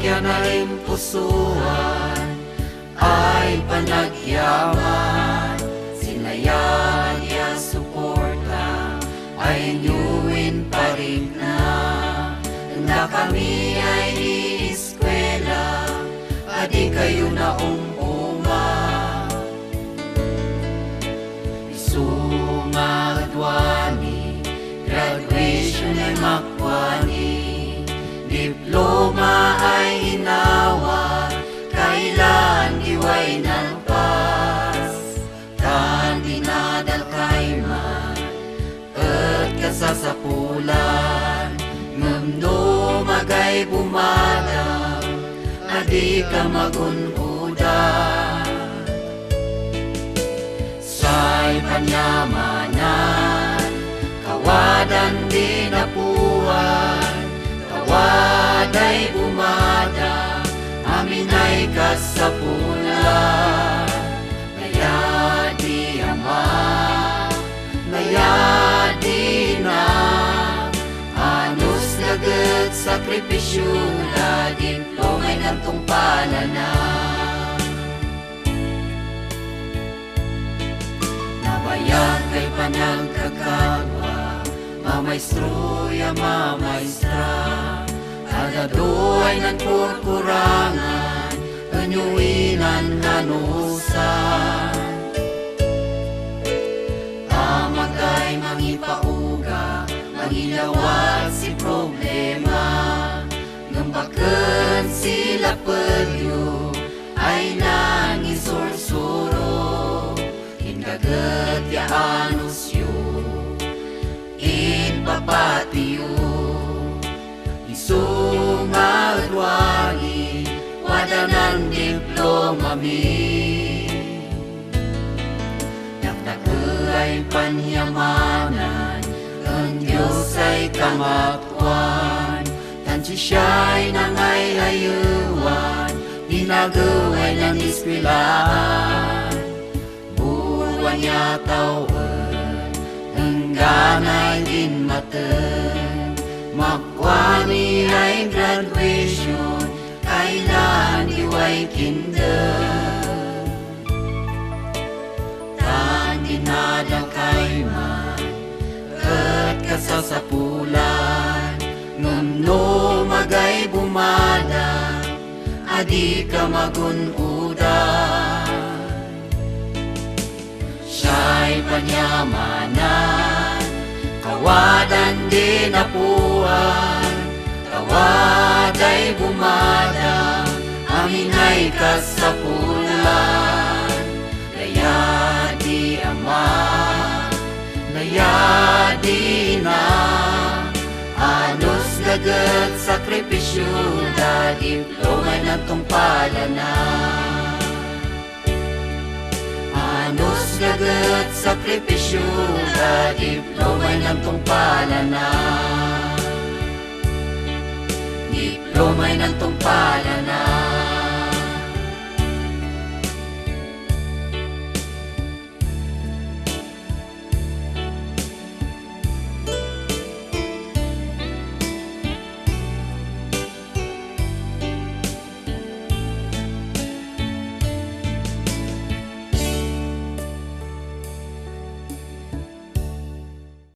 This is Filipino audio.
yan ay impusuan ay panagyaman, sinayan niya suporta ay inyuin pa rin na kami ay iiskwela, adi kayo na Sumadwani, graduation ay makwani, diploma ay inawa, kailan diway ng pas, kan dinadalkay man, at kasasapulan, ngumno magay bumadang, adi ka magunudan. Say panyamanan, kawadan di napuan, kawaday bumada, amin ay kasapulan. Naya di ama, naya di na, anus lagat sakripisyo na diploma'y nantong palanan. Nabayag kay panagkakadwa, mamaestroya mamaestra, kada do'y nagkurkurangan, kanyuinan hanusan. Tamagay mangipauga, mangilawat si problema, ngambakan sila pedyo, ay nangisorsuro. Dagat ya anusyo, ipapatiyo, isungadwani, wadanan diploma mi. Naktakay panyamanan, ang Diyos ay kamatuan, tansi siya'y nangay-ayuan, dinagaway ng iskwilaan. Niya tauan, hangganay din matan, makwani ay graduation, kailan diway kinder. Tan dinadakay man, at kasasapulan, ngumno magay bumada, adi ka magunudan. Siya'y panyamanan, kawadan di napuan, kawaday bumada, amin ay kasapulan. Laya di ama, laya di na, anos lagat sakripisyo, da diploma'y nantong palanan. Anos lagat sakripisyo, da diploma'y nantong palanan. Diploma'y nantong palanan.